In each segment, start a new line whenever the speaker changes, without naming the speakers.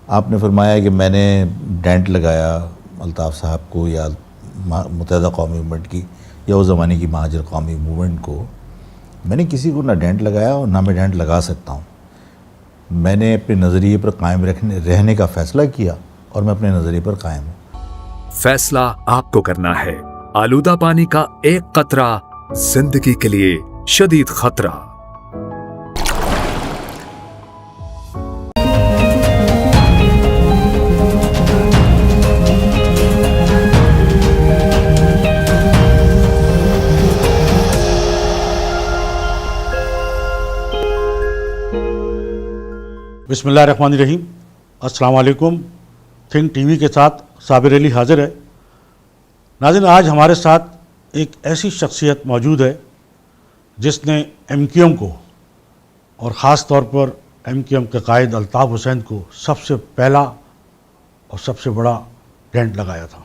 آپ نے فرمایا کہ میں نے ڈینٹ لگایا الطاف صاحب کو یا متحدہ قومی موومنٹ کی یا اس زمانے کی مہاجر قومی موومنٹ کو. میں نے کسی کو نہ ڈینٹ لگایا اور نہ میں ڈینٹ لگا سکتا ہوں. میں نے اپنے نظریے پر قائم رہنے کا فیصلہ کیا اور میں اپنے نظریے پر قائم ہوں.
فیصلہ آپ کو کرنا ہے. آلودہ پانی کا ایک قطرہ زندگی کے لیے شدید خطرہ.
بسم اللہ الرحمن الرحیم. السلام علیکم. تھنک ٹی وی کے ساتھ صابر علی حاضر ہے. ناظرین، آج ہمارے ساتھ ایک ایسی شخصیت موجود ہے جس نے ایم کیو ایم کو اور خاص طور پر ایم کیو ایم کے قائد الطاف حسین کو سب سے پہلا اور سب سے بڑا ڈینٹ لگایا تھا.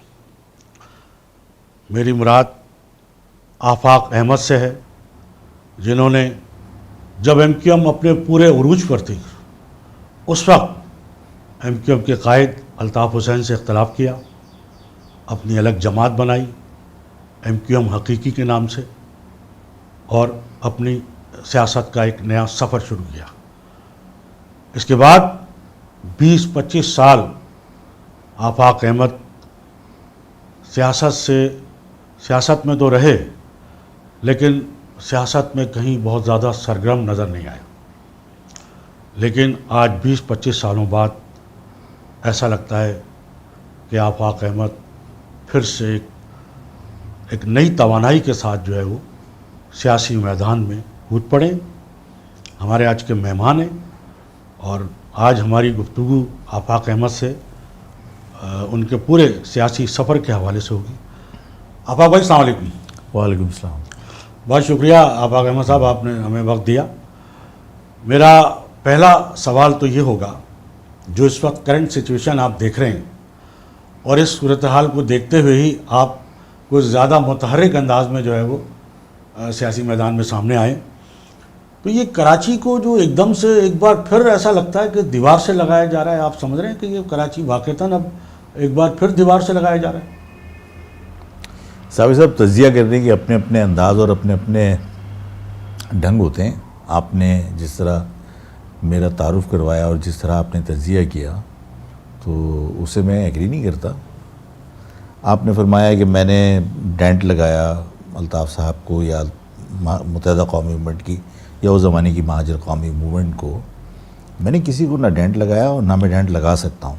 میری مراد آفاق احمد سے ہے، جنہوں نے جب ایم کیو ایم اپنے پورے عروج پر تھی اس وقت ایم کیو ایم کے قائد الطاف حسین سے اختلاف کیا، اپنی الگ جماعت بنائی ایم کیو ایم حقیقی کے نام سے، اور اپنی سیاست کا ایک نیا سفر شروع کیا. اس کے بعد 20-25 سال آفاق احمد سیاست میں تو رہے، لیکن سیاست میں کہیں بہت زیادہ سرگرم نظر نہیں آئے. لیکن آج 20-25 سالوں بعد ایسا لگتا ہے کہ آفاق احمد پھر سے ایک نئی توانائی کے ساتھ جو ہے وہ سیاسی میدان میں کود پڑے. ہمارے آج کے مہمان ہیں اور آج ہماری گفتگو آفاق احمد سے ان کے پورے سیاسی سفر کے حوالے سے ہوگی. آفاق بھائی السلام علیکم.
وعلیکم السلام.
بہت شکریہ آفاق احمد صاحب، آپ نے ہمیں وقت دیا. میرا پہلا سوال تو یہ ہوگا، جو اس وقت کرنٹ سچویشن آپ دیکھ رہے ہیں اور اس صورتحال کو دیکھتے ہوئے ہی آپ کچھ زیادہ متحرک انداز میں جو ہے وہ سیاسی میدان میں سامنے آئے، تو یہ کراچی کو جو ایک دم سے ایک بار پھر ایسا لگتا ہے کہ دیوار سے لگایا جا رہا ہے. آپ سمجھ رہے ہیں کہ یہ کراچی واقعتاً اب ایک بار پھر دیوار سے لگایا جا رہا ہے؟
صاحب تجزیہ کرنے کے اپنے اپنے انداز اور اپنے اپنے ڈھنگ ہوتے ہیں. آپ نے جس طرح میرا تعارف کروایا اور جس طرح آپ نے تجزیہ کیا تو اسے میں ایگری نہیں کرتا. آپ نے فرمایا کہ میں نے ڈینٹ لگایا الطاف صاحب کو یا متحدہ قومی موومنٹ کی یا اس زمانے کی مہاجر قومی موومنٹ کو. میں نے کسی کو نہ ڈینٹ لگایا اور نہ میں ڈینٹ لگا سکتا ہوں.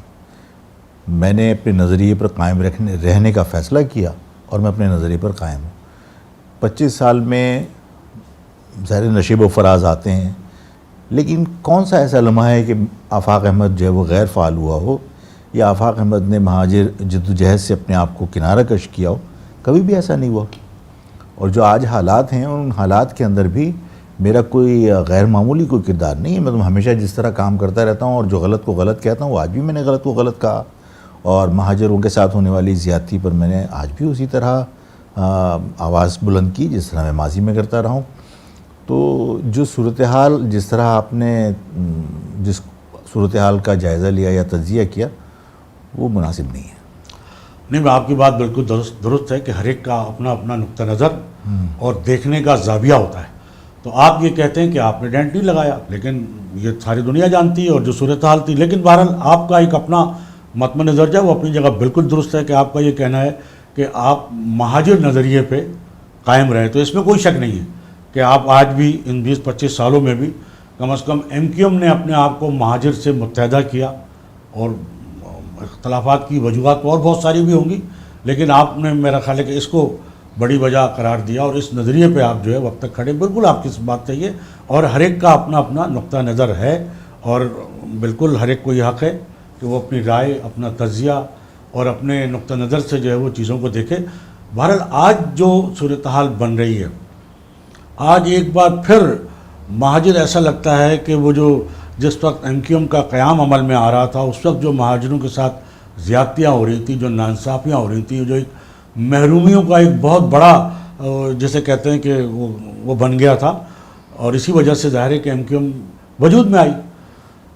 میں نے اپنے نظریے پر قائم رہنے کا فیصلہ کیا اور میں اپنے نظریے پر قائم ہوں. 25 سال میں ظاہر نشیب و فراز آتے ہیں، لیکن کون سا ایسا لمحہ ہے کہ آفاق احمد جو ہے وہ غیر فعال ہوا ہو یا آفاق احمد نے مہاجر جدوجہد سے اپنے آپ کو کنارہ کش کیا ہو؟ کبھی بھی ایسا نہیں ہوا. اور جو آج حالات ہیں ان حالات کے اندر بھی میرا کوئی غیر معمولی کوئی کردار نہیں ہے. میں تو ہمیشہ جس طرح کام کرتا رہتا ہوں اور جو غلط کو غلط کہتا ہوں وہ آج بھی میں نے غلط کو غلط کہا، اور مہاجروں کے ساتھ ہونے والی زیادتی پر میں نے آج بھی اسی طرح آواز بلند کی جس طرح میں ماضی میں کرتا رہا ہوں. تو جو صورتحال جس طرح آپ نے جس صورتحال کا جائزہ لیا یا تجزیہ کیا وہ مناسب نہیں ہے.
نہیں، آپ کی بات بالکل درست ہے کہ ہر ایک کا اپنا اپنا نقطہ نظر اور دیکھنے کا زاویہ ہوتا ہے. تو آپ یہ کہتے ہیں کہ آپ نے ڈینٹ نہیں لگایا، لیکن یہ ساری دنیا جانتی ہے اور جو صورتحال تھی. لیکن بہرحال آپ کا ایک اپنا مطمع نظر جو ہے وہ اپنی جگہ بالکل درست ہے کہ آپ کا یہ کہنا ہے کہ آپ مہاجر نظریے پہ قائم رہے. تو اس میں کوئی شک نہیں ہے کہ آپ آج بھی ان 20-25 سالوں میں بھی کم از کم ایم کیو ایم نے اپنے آپ کو مہاجر سے متحدہ کیا، اور اختلافات کی وجوہات تو اور بہت ساری بھی ہوں گی، لیکن آپ نے میرا خیال ہے کہ اس کو بڑی وجہ قرار دیا اور اس نظریے پہ آپ جو ہے وقت تک کھڑے. بالکل آپ کی بات صحیح ہے اور ہر ایک کا اپنا اپنا نقطہ نظر ہے اور بالکل ہر ایک کو یہ حق ہے کہ وہ اپنی رائے، اپنا تجزیہ اور اپنے نقطہ نظر سے جو ہے وہ چیزوں کو دیکھے. بہرحال آج جو صورتحال بن رہی ہے، آج ایک بار پھر مہاجر ایسا لگتا ہے کہ وہ جو جس وقت ایم کیو ایم کا قیام عمل میں آ رہا تھا اس وقت جو مہاجروں کے ساتھ زیادتیاں ہو رہی تھیں، جو ناانصافیاں ہو رہی تھیں، جو ایک محرومیوں کا ایک بہت بڑا جسے کہتے ہیں کہ وہ بن گیا تھا، اور اسی وجہ سے ظاہر ہے کہ ایم کیو ایم وجود میں آئی.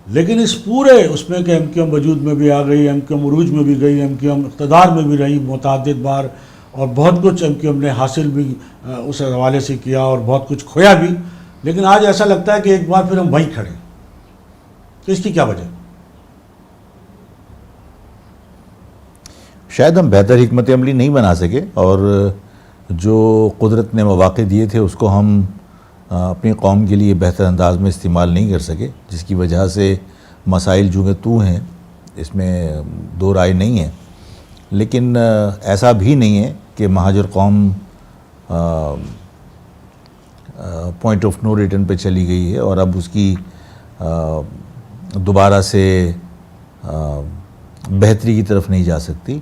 لیکن اس پورے اس میں کہ ایم کیو ایم وجود میں بھی آ گئی، ایم کیو ایم عروج میں بھی گئی، ایم کیو ایم اقتدار میں بھی رہی متعدد بار، اور بہت کچھ ایم کیو ایم نے حاصل بھی اس حوالے سے کیا اور بہت کچھ کھویا بھی، لیکن آج ایسا لگتا ہے کہ ایک بار پھر ہم وہیں کھڑے ہیں. تو اس کی کیا وجہ؟
شاید ہم بہتر حکمت عملی نہیں بنا سکے، اور جو قدرت نے مواقع دیے تھے اس کو ہم اپنی قوم کے لیے بہتر انداز میں استعمال نہیں کر سکے، جس کی وجہ سے مسائل جو کہ تو ہیں، اس میں دو رائے نہیں ہے. لیکن ایسا بھی نہیں ہے کہ مہاجر قوم پوائنٹ آف نو ریٹرن پہ چلی گئی ہے اور اب اس کی دوبارہ سے بہتری کی طرف نہیں جا سکتی.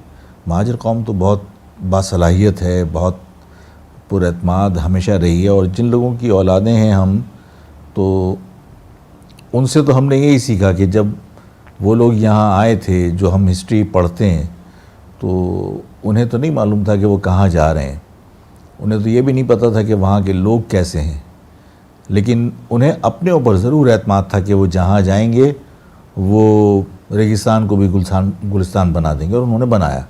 مہاجر قوم تو بہت باصلاحیت ہے، بہت پر اعتماد ہمیشہ رہی ہے، اور جن لوگوں کی اولادیں ہیں ہم، تو ان سے تو ہم نے یہی سیکھا کہ جب وہ لوگ یہاں آئے تھے، جو ہم ہسٹری پڑھتے ہیں، تو انہیں تو نہیں معلوم تھا کہ وہ کہاں جا رہے ہیں، انہیں تو یہ بھی نہیں پتہ تھا کہ وہاں کے لوگ کیسے ہیں، لیکن انہیں اپنے اوپر ضرور اعتماد تھا کہ وہ جہاں جائیں گے وہ ریگستان کو بھی گلستان بنا دیں گے، اور انہوں نے بنایا.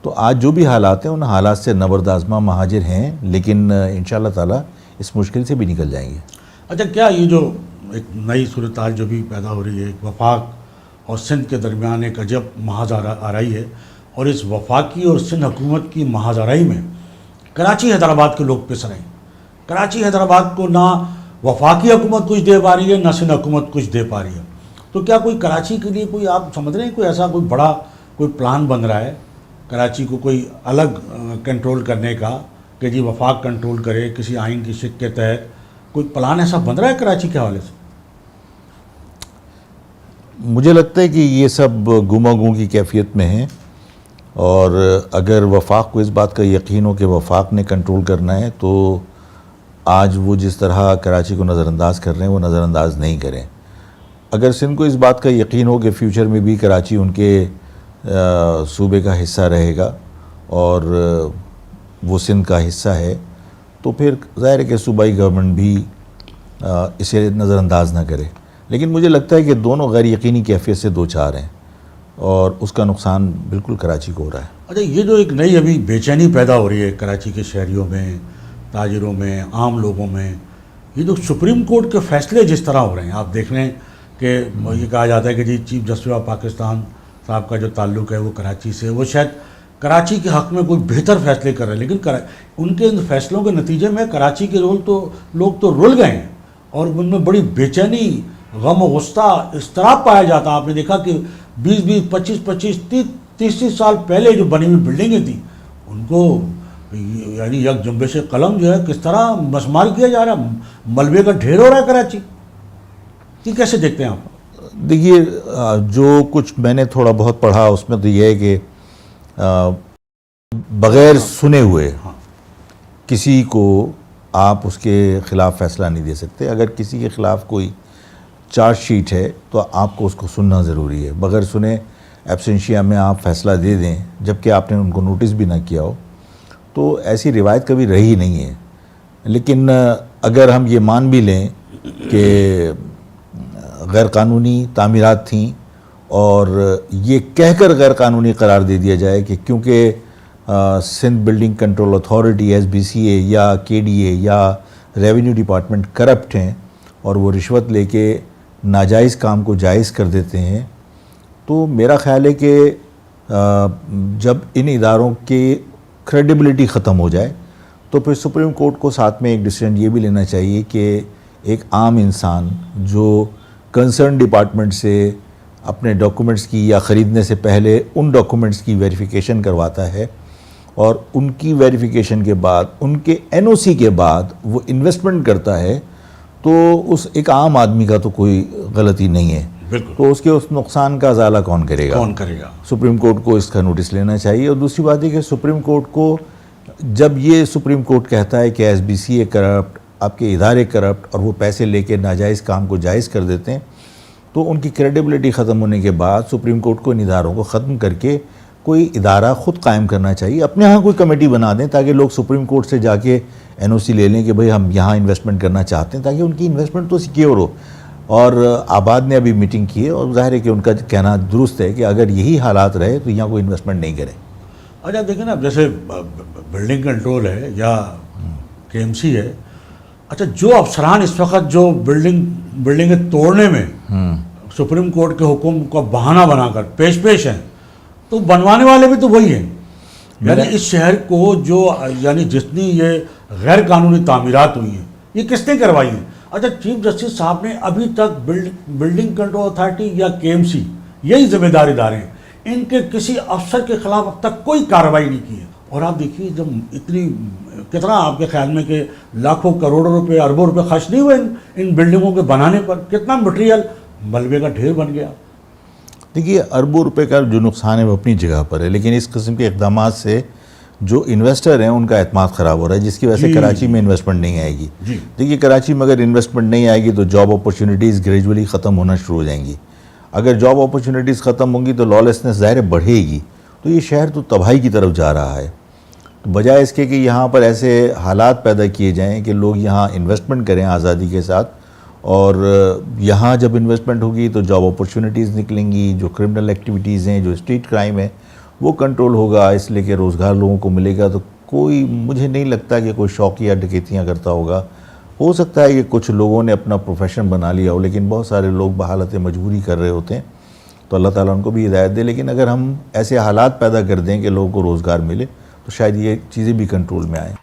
تو آج جو بھی حالات ہیں ان حالات سے نبردآزمہ مہاجر ہیں، لیکن انشاءاللہ تعالیٰ اس مشکل سے بھی نکل جائیں گے.
اچھا، کیا یہ جو ایک نئی صورتحال جو بھی پیدا ہو رہی ہے، ایک وفاق اور سندھ کے درمیان ایک عجب محاذ آرائی ہے، اور اس وفاقی اور سندھ حکومت کی محاذ آرائی میں کراچی حیدرآباد کے لوگ پس رہے ہیں. کراچی حیدرآباد کو نہ وفاقی حکومت کچھ دے پا رہی ہے، نہ سندھ حکومت کچھ دے پا رہی ہے. تو کیا کوئی کراچی کے لیے کوئی آپ سمجھ رہے ہیں کوئی ایسا کوئی بڑا کوئی پلان بن رہا ہے کراچی کو کوئی الگ کنٹرول کرنے کا، کہ جی وفاق کنٹرول کرے کسی آئین کی شک کے تحت؟ کوئی پلان ایسا بن رہا ہے کراچی کے حوالے سے؟
مجھے لگتا ہے کہ یہ سب گما گوں کی کیفیت میں ہیں، اور اگر وفاق کو اس بات کا یقین ہو کہ وفاق نے کنٹرول کرنا ہے، تو آج وہ جس طرح کراچی کو نظر انداز کر رہے ہیں وہ نظر انداز نہیں کریں. اگر سندھ کو اس بات کا یقین ہو کہ فیوچر میں بھی کراچی ان کے صوبے کا حصہ رہے گا اور وہ سندھ کا حصہ ہے، تو پھر ظاہر ہے کہ صوبائی گورنمنٹ بھی اسے نظر انداز نہ کرے. لیکن مجھے لگتا ہے کہ دونوں غیر یقینی کیفیت سے دو چار ہیں، اور اس کا نقصان بالکل کراچی کو ہو رہا ہے.
اچھا، یہ جو ایک نئی ابھی بے چینی پیدا ہو رہی ہے کراچی کے شہریوں میں، تاجروں میں، عام لوگوں میں، یہ جو سپریم کورٹ کے فیصلے جس طرح ہو رہے ہیں، آپ دیکھ لیں کہ یہ کہا جاتا ہے کہ جی چیف جسٹس آف پاکستان صاحب کا جو تعلق ہے وہ کراچی سے، وہ شاید کراچی کے حق میں کوئی بہتر فیصلے کر رہے ہیں، لیکن ان کے فیصلوں کے نتیجے میں کراچی کے لوگ تو رل گئے ہیں، اور ان میں بڑی بے چینی، غم و غصہ، اضطراب پایا جاتا. آپ نے دیکھا کہ 20 25 30 سال پہلے جو بنی ہوئی بلڈنگیں تھیں ان کو یعنی یک جنبش قلم جو ہے کس طرح مسمار کیا جا رہا ہے، ملبے کا ڈھیر ہو رہا ہے کراچی. یہ کیسے دیکھتے ہیں آپ؟
دیکھیے، جو کچھ میں نے تھوڑا بہت پڑھا اس میں تو یہ ہے کہ بغیر سنے ہوئے کسی کو آپ اس کے خلاف فیصلہ نہیں دے سکتے. اگر کسی کے خلاف کوئی چارج شیٹ ہے تو آپ کو اس کو سننا ضروری ہے. بغیر سنے ایبسنشیا میں آپ فیصلہ دے دیں جبکہ آپ نے ان کو نوٹس بھی نہ کیا ہو، تو ایسی روایت کبھی رہی نہیں ہے. لیکن اگر ہم یہ مان بھی لیں کہ غیر قانونی تعمیرات تھیں، اور یہ کہہ کر غیر قانونی قرار دے دیا جائے کہ کیونکہ Sindh building control authority SBCA یا KDA یا ریونیو ڈپارٹمنٹ کرپٹ ہیں اور وہ رشوت لے کے ناجائز کام کو جائز کر دیتے ہیں، تو میرا خیال ہے کہ جب ان اداروں کی کریڈیبلٹی ختم ہو جائے تو پھر سپریم کورٹ کو ساتھ میں ایک ڈیسیژن یہ بھی لینا چاہیے کہ ایک عام انسان جو کنسرن ڈپارٹمنٹ سے اپنے ڈاکومنٹس کی یا خریدنے سے پہلے ان ڈاکومنٹس کی ویریفیکیشن کرواتا ہے، اور ان کی ویریفیکیشن کے بعد ان کے NOC کے بعد وہ انویسٹمنٹ کرتا ہے، تو اس ایک عام آدمی کا تو کوئی غلطی نہیں ہے.
بالکل.
تو اس کے اس نقصان کا ازالہ کون کرے گا؟ سپریم کورٹ کو اس کا نوٹس لینا چاہیے. اور دوسری بات یہ کہ سپریم کورٹ کو جب یہ سپریم کورٹ کہتا ہے کہ SBCA کرپٹ، آپ کے ادارے کرپٹ، اور وہ پیسے لے کے ناجائز کام کو جائز کر دیتے ہیں، تو ان کی کریڈیبلٹی ختم ہونے کے بعد سپریم کورٹ کو ان اداروں کو ختم کر کے کوئی ادارہ خود قائم کرنا چاہیے. اپنے ہاں کوئی کمیٹی بنا دیں تاکہ لوگ سپریم کورٹ سے جا کے NOC لے لیں کہ بھئی ہم یہاں انویسٹمنٹ کرنا چاہتے ہیں، تاکہ ان کی انویسٹمنٹ تو سیکیور ہو. اور آباد نے ابھی میٹنگ کی ہے اور ظاہر ہے کہ ان کا کہنا درست ہے کہ اگر یہی حالات رہے تو یہاں کوئی انویسٹمنٹ نہیں کرے.
اچھا دیکھیں نا، جیسے بلڈنگ کنٹرول ہے یا کے ایم سی ہے، اچھا جو افسران اس وقت جو بلڈنگیں توڑنے میں سپریم کورٹ کے حکم کا بہانہ بنا کر پیش ہیں، تو بنوانے والے بھی تو وہی ہیں. یعنی اس شہر کو جو یعنی جتنی یہ غیر قانونی تعمیرات ہوئی ہیں یہ کس نے کروائی ہیں؟ اچھا چیف جسٹس صاحب نے ابھی تک بلڈنگ کنٹرول اتھارٹی یا کے ایم سی، یہی ذمہ دار ادارے ہیں، ان کے کسی افسر کے خلاف اب تک کوئی کارروائی نہیں کی ہے. اور آپ دیکھیے جب اتنی کتنا آپ کے خیال میں کہ لاکھوں کروڑوں روپے اربوں روپے خرچ نہیں ہوئے ان بلڈنگوں کے بنانے پر، کتنا مٹیریل ملبے کا ڈھیر بن گیا.
دیکھیے اربوں روپے کا جو نقصان ہے وہ اپنی جگہ پر ہے، لیکن اس قسم کے اقدامات سے جو انویسٹر ہیں ان کا اعتماد خراب ہو رہا ہے، جس کی وجہ سے کراچی میں انویسٹمنٹ نہیں آئے گی. دیکھیے کراچی میں اگر انویسٹمنٹ نہیں آئے گی تو جاب اپرچونیٹیز گریجولی ختم ہونا شروع ہو جائیں گی. اگر جاب اپرچونیٹیز ختم ہوں گی تو لالیسنس ظاہر بڑھے گی، تو یہ شہر تو تباہی کی طرف جا رہا ہے. بجائے اس کے کہ یہاں پر ایسے حالات پیدا کیے جائیں کہ لوگ یہاں انویسٹمنٹ کریں آزادی کے ساتھ، اور یہاں جب انویسٹمنٹ ہوگی تو جاب اپرچونیٹیز نکلیں گی، جو کرمنل ایکٹیویٹیز ہیں، جو اسٹریٹ کرائم ہے وہ کنٹرول ہوگا، اس لیے کہ روزگار لوگوں کو ملے گا. تو کوئی مجھے نہیں لگتا کہ کوئی شوقیہ ڈکیتیاں کرتا ہوگا. ہو سکتا ہے کہ کچھ لوگوں نے اپنا پروفیشن بنا لیا ہو، لیکن بہت سارے لوگ بحالت مجبوری کر رہے ہوتے ہیں. تو اللہ تعالیٰ ان کو بھی ہدایت دے. لیکن اگر ہم ایسے حالات پیدا کر دیں کہ لوگوں کو روزگار ملے تو شاید یہ چیزیں بھی کنٹرول میں آئیں.